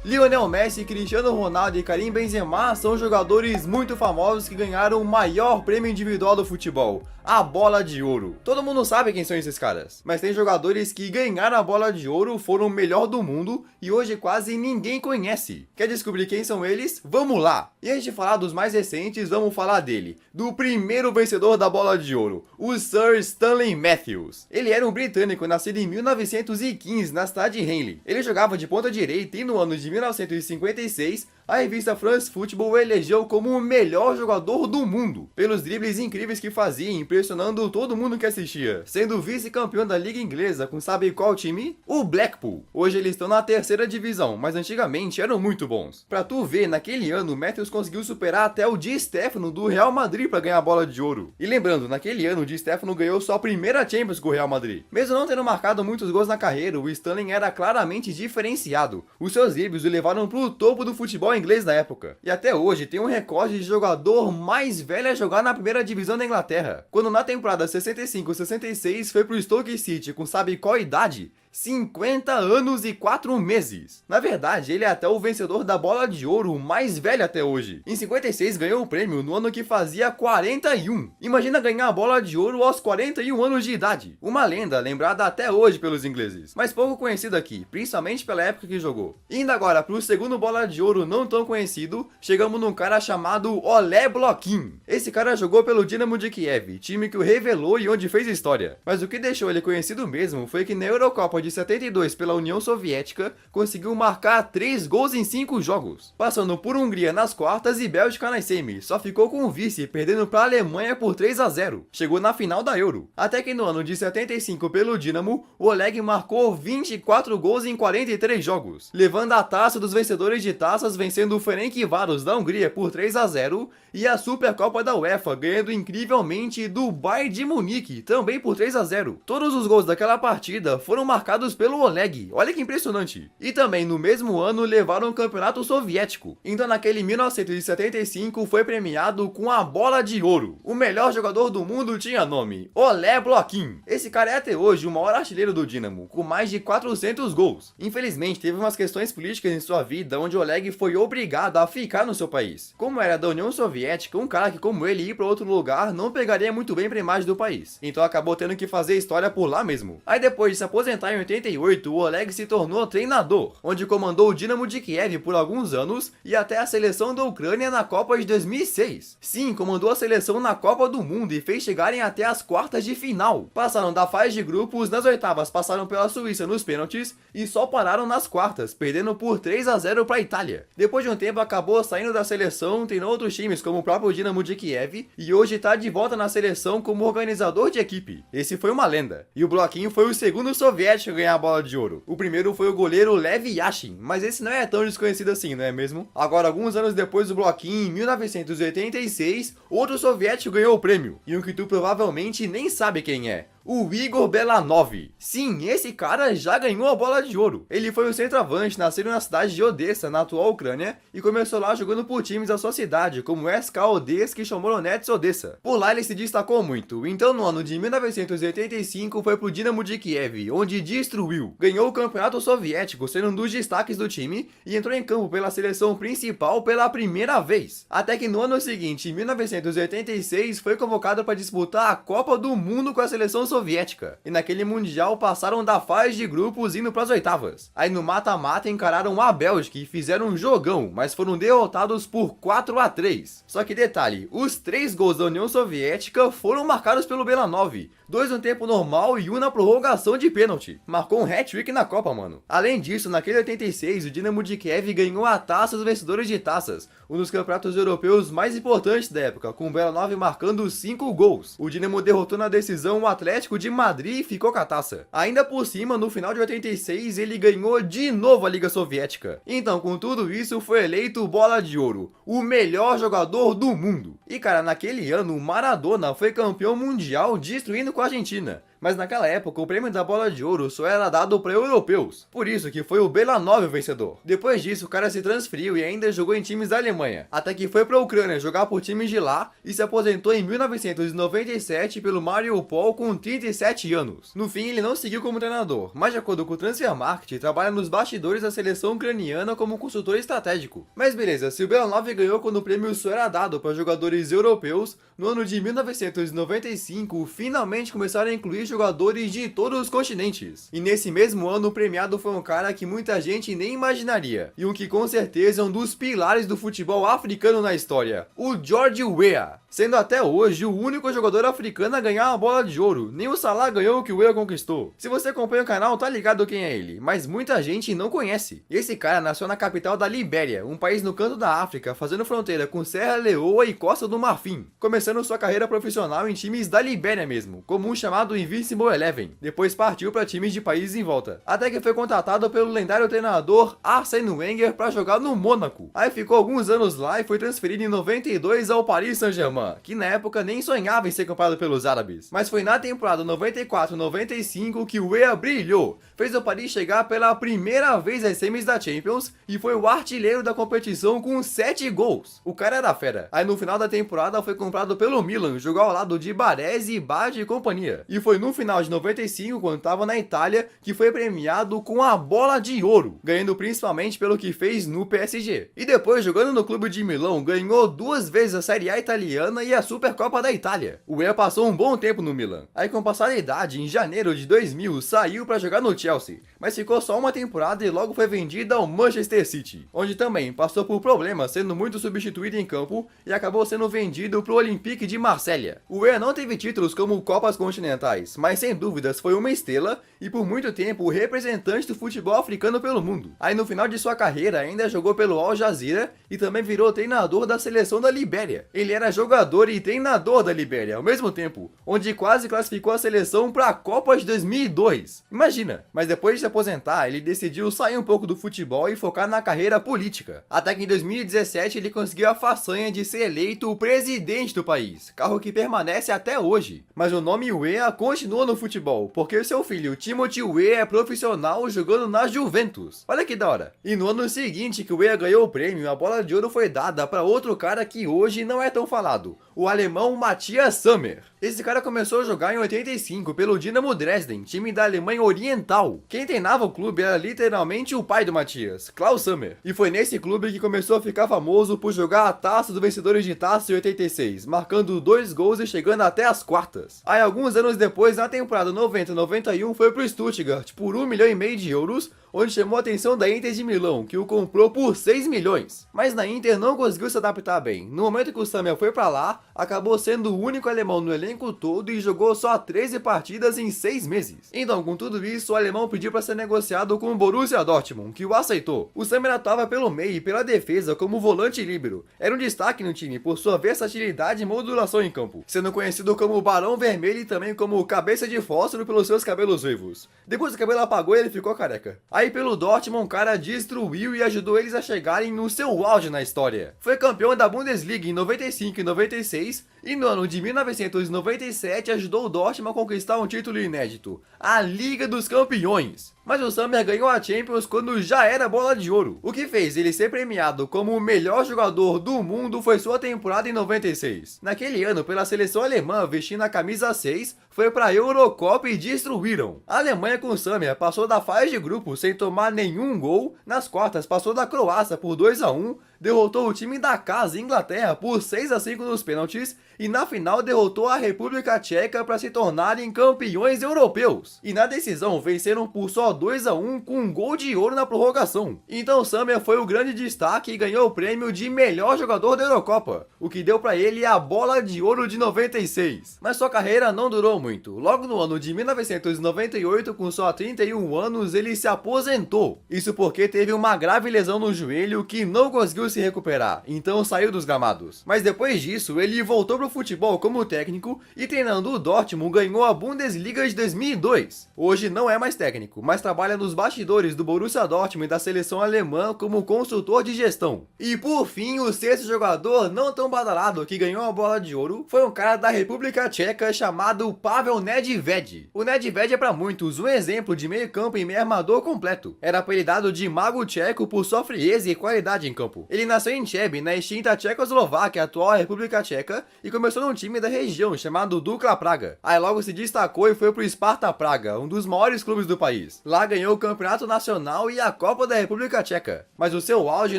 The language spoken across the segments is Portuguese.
Lionel Messi, Cristiano Ronaldo e Karim Benzema são jogadores muito famosos que ganharam o maior prêmio individual do futebol, a Bola de Ouro. Todo mundo sabe quem são esses caras, mas tem jogadores que ganharam a Bola de Ouro, foram o melhor do mundo e hoje quase ninguém conhece. Quer descobrir quem são eles? Vamos lá! E antes de falar dos mais recentes, vamos falar dele, do primeiro vencedor da Bola de Ouro, o Sir Stanley Matthews. Ele era um britânico nascido em 1915 na cidade de Henley. Ele jogava de ponta direita e no ano de 1956, a revista France Football o elegeu como o melhor jogador do mundo, pelos dribles incríveis que fazia, impressionando todo mundo que assistia, sendo vice-campeão da Liga Inglesa com sabe qual time? O Blackpool. Hoje eles estão na terceira divisão, mas antigamente eram muito bons. Pra tu ver, naquele ano, Matthews conseguiu superar até o Di Stéfano do Real Madrid para ganhar a Bola de Ouro. E lembrando, naquele ano o Di Stéfano ganhou sua primeira Champions com o Real Madrid. Mesmo não tendo marcado muitos gols na carreira, o Stanley era claramente diferenciado. Os seus dribles o levaram pro topo do futebol inglês na época. E até hoje tem um recorde de jogador mais velho a jogar na primeira divisão da Inglaterra. Quando na temporada 65-66 foi pro Stoke City com sabe qual idade? 50 anos e 4 meses. Na verdade, ele é até o vencedor da Bola de Ouro mais velho até hoje. Em 56 ganhou o prêmio no ano que fazia 41. Imagina ganhar a Bola de Ouro aos 41 anos de idade. Uma lenda lembrada até hoje pelos ingleses, mas pouco conhecida aqui, principalmente pela época que jogou. Indo agora pro segundo Bola de Ouro não tão conhecido, chegamos num cara chamado Olé Bloquin. Esse cara jogou pelo Dinamo de Kiev, time que o revelou e onde fez história. Mas o que deixou ele conhecido mesmo foi que na Eurocopa de 72 pela União Soviética, conseguiu marcar 3 gols em 5 jogos, passando por Hungria nas quartas e Bélgica nas semis, só ficou com o vice, perdendo para a Alemanha por 3-0, chegou na final da Euro. Até que no ano de 75 pelo Dinamo, o Oleg marcou 24 gols em 43 jogos, levando a taça dos vencedores de taças, vencendo o Ferencváros da Hungria por 3-0 e a Supercopa da UEFA, ganhando incrivelmente do Bayern de Munique, também por 3-0. Todos os gols daquela partida foram marcados pelo Oleg, olha que impressionante. E também no mesmo ano levaram o campeonato soviético. Então naquele 1975 foi premiado com a Bola de Ouro. O melhor jogador do mundo tinha nome, Olé Bloquin. Esse cara é até hoje o maior artilheiro do Dinamo, com mais de 400 gols. Infelizmente teve umas questões políticas em sua vida onde Oleg foi obrigado a ficar no seu país. Como era da União Soviética, um cara que como ele ir para outro lugar não pegaria muito bem para a imagem do país. Então acabou tendo que fazer história por lá mesmo. Aí depois de se aposentar em 88, o Oleg se tornou treinador, onde comandou o Dinamo de Kiev por alguns anos e até a seleção da Ucrânia na Copa de 2006. Sim, comandou a seleção na Copa do Mundo e fez chegarem até as quartas de final. Passaram da fase de grupos, nas oitavas passaram pela Suíça nos pênaltis e só pararam nas quartas, perdendo por 3-0 para a Itália. Depois de um tempo acabou saindo da seleção, treinou outros times como o próprio Dinamo de Kiev e hoje está de volta na seleção como organizador de equipe. Esse foi uma lenda. E o Bloquinho foi o segundo soviético a ganhar a Bola de Ouro. O primeiro foi o goleiro Lev Yashin, mas esse não é tão desconhecido assim, não é mesmo? Agora, alguns anos depois do Bloquinho, em 1986, outro soviético ganhou o prêmio, e um que tu provavelmente nem sabe quem é. O Igor Belanov. Sim, esse cara já ganhou a Bola de Ouro. Ele foi um centroavante, nascido na cidade de Odessa, na atual Ucrânia, e começou lá jogando por times da sua cidade, como o SK Odessa e Shomoronets Odessa. Por lá ele se destacou muito, então no ano de 1985 foi pro Dinamo de Kiev, onde destruiu. Ganhou o campeonato soviético, sendo um dos destaques do time, e entrou em campo pela seleção principal pela primeira vez. Até que no ano seguinte, em 1986, foi convocado para disputar a Copa do Mundo com a seleção soviética, e naquele mundial passaram da fase de grupos indo para as oitavas. Aí no mata-mata encararam a Bélgica e fizeram um jogão, mas foram derrotados por 4-3. Só que detalhe, os 3 gols da União Soviética foram marcados pelo Belanov, 2 no tempo normal e 1 na prorrogação de pênalti. Marcou um hat-trick na Copa, mano. Além disso, naquele 86, o Dinamo de Kiev ganhou a Taça dos Vencedores de Taças, um dos campeonatos europeus mais importantes da época, com o Belanov marcando 5 gols. O Dinamo derrotou na decisão o Atlético de Madrid e ficou com a taça. Ainda por cima, no final de 86, ele ganhou de novo a Liga Soviética. Então, com tudo isso, foi eleito Bola de Ouro, o melhor jogador do mundo. E cara, naquele ano, o Maradona foi campeão mundial destruindo com a Argentina. mas naquela época o prêmio da bola de ouro só era dado para europeus, por isso que foi o Belanov o vencedor. Depois disso o cara se transferiu e ainda jogou em times da Alemanha, até que foi para a Ucrânia jogar por times de lá e se aposentou em 1997 pelo Mariupol com 37 anos. No fim ele não seguiu como treinador, mas de acordo com o Transfermarkt trabalha nos bastidores da seleção ucraniana como consultor estratégico. Mas beleza, se o Belanov ganhou quando o prêmio só era dado para jogadores europeus, no ano de 1995 finalmente começaram a incluir jogadores de todos os continentes. E nesse mesmo ano o premiado foi um cara que muita gente nem imaginaria, e um que com certeza é um dos pilares do futebol africano na história, o George Weah, sendo até hoje o único jogador africano a ganhar uma bola de ouro. Nem o Salah ganhou o que o Weah conquistou. Se você acompanha o canal tá ligado quem é ele, mas muita gente não conhece. Esse cara nasceu na capital da Libéria, um país no canto da África, fazendo fronteira com Serra Leoa e Costa do Marfim, começando sua carreira profissional em times da Libéria mesmo, como um chamado Invincible Eleven. Depois partiu para times de países em volta, até que foi contratado pelo lendário treinador Arsène Wenger para jogar no Mônaco. Aí ficou alguns anos lá e foi transferido em 92 ao Paris Saint-Germain, que na época nem sonhava em ser comprado pelos árabes. Mas foi na temporada 94-95 que o Weah brilhou, fez o Paris chegar pela primeira vez às semis da Champions e foi o artilheiro da competição com 7 gols. O cara era fera. Aí no final da temporada foi comprado pelo Milan, jogar ao lado de Baresi, Baggio e companhia. E foi no final de 95, quando estava na Itália, que foi premiado com a bola de ouro, ganhando principalmente pelo que fez no PSG. E depois, jogando no clube de Milão, ganhou 2 vezes a Série A italiana e a Supercopa da Itália. O Weah passou um bom tempo no Milan. Aí com o passar da idade, em janeiro de 2000, saiu para jogar no Chelsea, mas ficou só uma temporada e logo foi vendido ao Manchester City, onde também passou por problemas, sendo muito substituído em campo e acabou sendo vendido para o Olympique de Marselha. O Weah não teve títulos como Copas Continentais, mas sem dúvidas foi uma estrela e por muito tempo o representante do futebol africano pelo mundo. Aí no final de sua carreira ainda jogou pelo Al Jazeera e também virou treinador da seleção da Libéria. Ele era jogador e treinador da Libéria ao mesmo tempo, onde quase classificou a seleção para a Copa de 2002. Imagina! Mas depois de se aposentar, ele decidiu sair um pouco do futebol e focar na carreira política. Até que em 2017 ele conseguiu a façanha de ser eleito o presidente do país, cargo que permanece até hoje. Mas o nome Weah continua no futebol, porque seu filho Timothy Weah é profissional jogando na Juventus. Olha que da hora. E no ano seguinte que o Weah ganhou o prêmio, a bola de ouro foi dada para outro cara que hoje não é tão falado, o alemão Matthias Sammer. Esse cara começou a jogar em 85 pelo Dynamo Dresden, time da Alemanha Oriental. Quem treinava o clube era literalmente o pai do Matthias, Klaus Sammer. E foi nesse clube que começou a ficar famoso por jogar a Taça dos Vencedores de Taça em 86, marcando 2 gols e chegando até as quartas. Aí alguns anos depois, na temporada 90-91, foi pro Stuttgart por 1,5 milhão de euros, onde chamou a atenção da Inter de Milão, que o comprou por 6 milhões. Mas na Inter não conseguiu se adaptar bem. No momento que o Sammer foi pra lá, acabou sendo o único alemão no elenco todo e jogou só 13 partidas em 6 meses. Então, com tudo isso, o alemão pediu para ser negociado com o Borussia Dortmund, que o aceitou. O Sammer atuava pelo meio e pela defesa como volante líbero. Era um destaque no time por sua versatilidade e modulação em campo, sendo conhecido como Barão Vermelho e também como Cabeça de Fósforo pelos seus cabelos ruivos. Depois o cabelo apagou e ele ficou careca. Aí pelo Dortmund, o cara destruiu e ajudou eles a chegarem no seu auge na história. Foi campeão da Bundesliga em 95 e 96 e no ano de 1997 ajudou o Dortmund a conquistar um título inédito, a Liga dos Campeões. Mas o Sammer ganhou a Champions quando já era bola de ouro. O que fez ele ser premiado como o melhor jogador do mundo foi sua temporada em 96. Naquele ano, pela seleção alemã, vestindo a camisa 6, foi para a Eurocopa e destruíram. A Alemanha com o Sammer passou da fase de grupo sem tomar nenhum gol, nas quartas passou da Croácia por 2-1, derrotou o time da casa Inglaterra por 6-5 nos pênaltis e na final derrotou a República Tcheca para se tornarem campeões europeus. E na decisão venceram por só 2-1 com um gol de ouro na prorrogação. Então Sammer foi o grande destaque e ganhou o prêmio de melhor jogador da Eurocopa, o que deu para ele a bola de ouro de 96. Mas sua carreira não durou muito. Logo no ano de 1998, com só 31 anos, ele se aposentou. Isso porque teve uma grave lesão no joelho que não conseguiu se recuperar, então saiu dos gramados. Mas depois disso, ele voltou pro futebol como técnico e treinando o Dortmund ganhou a Bundesliga de 2002. Hoje não é mais técnico, mas trabalha nos bastidores do Borussia Dortmund e da seleção alemã como consultor de gestão. E por fim, o sexto jogador não tão badalado que ganhou a bola de ouro foi um cara da República Tcheca chamado Pavel Nedved. O Nedved é para muitos um exemplo de meio campo e meio armador completo. Era apelidado de Mago Tcheco por sua frieza e qualidade em campo. Ele nasceu em Cheb, na extinta Tchecoslováquia, atual República Tcheca, e começou num time da região chamado Dukla Praga. Aí logo se destacou e foi pro Sparta Praga, um dos maiores clubes do país. Lá ganhou o Campeonato Nacional e a Copa da República Tcheca. Mas o seu auge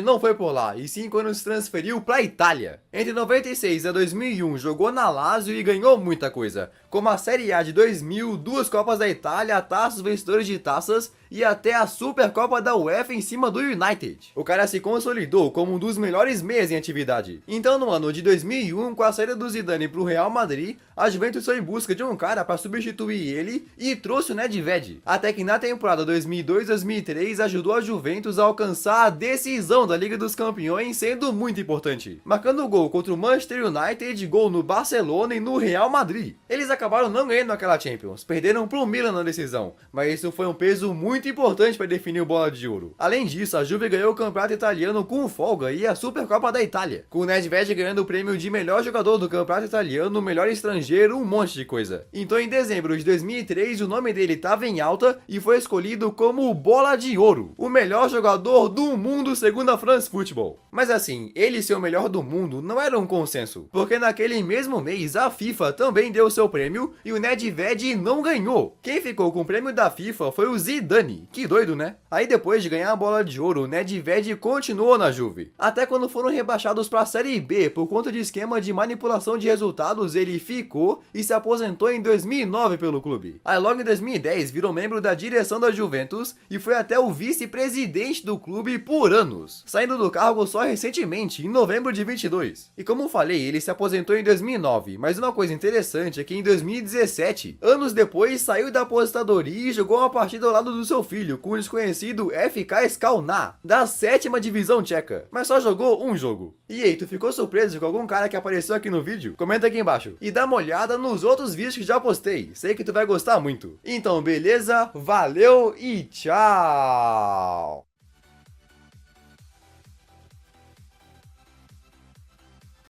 não foi por lá, e sim quando se transferiu pra Itália. Entre 96 e 2001 jogou na Lazio e ganhou muita coisa, como a Série A de 2000, duas Copas da Itália, taças vencedores de taças e até a Supercopa da UEFA em cima do United. O cara se consolidou como um dos melhores meias em atividade. Então no ano de 2001, com a saída do Zidane pro Real Madrid, a Juventus foi em busca de um cara para substituir ele e trouxe o Nedved. Até que na temporada 2002-2003 ajudou a Juventus a alcançar a decisão da Liga dos Campeões, sendo muito importante, marcando gol contra o Manchester United, gol no Barcelona e no Real Madrid. Eles acabaram não ganhando aquela Champions, perderam pro Milan na decisão, mas isso foi um peso muito importante para definir o Bola de Ouro. Além disso, a Juve ganhou o Campeonato Italiano com folga e a Supercopa da Itália, com o Nedved ganhando o prêmio de melhor jogador do Campeonato Italiano, melhor estrangeiro, um monte de coisa. Então em dezembro de 2003 o nome dele estava em alta e foi escolhido como o Bola de Ouro, o melhor jogador do mundo segundo a France Football. Mas assim, ele ser o melhor do mundo não era um consenso, porque naquele mesmo mês a FIFA também deu seu prêmio e o Nedved não ganhou. Quem ficou com o prêmio da FIFA foi o Zidane. Que doido, né? Aí depois de ganhar a bola de ouro, o Nedved continuou na Juve. Até quando foram rebaixados para a Série B por conta de esquema de manipulação de resultados, ele ficou e se aposentou em 2009 pelo clube. Aí logo em 2010 virou membro da direção da Juventus e foi até o vice-presidente do clube por anos, saindo do cargo só recentemente, em novembro de 22. E como falei, ele se aposentou em 2009, mas uma coisa interessante é que em 2017, anos depois, saiu da aposentadoria e jogou uma partida ao lado do seu filho, com o desconhecido FK Skalna, da 7ª divisão tcheca, mas só jogou um jogo. E aí, tu ficou surpreso com algum cara que apareceu aqui no vídeo? Comenta aqui embaixo. E dá uma olhada nos outros vídeos que já postei, sei que tu vai gostar muito. Então beleza, valeu e tchau!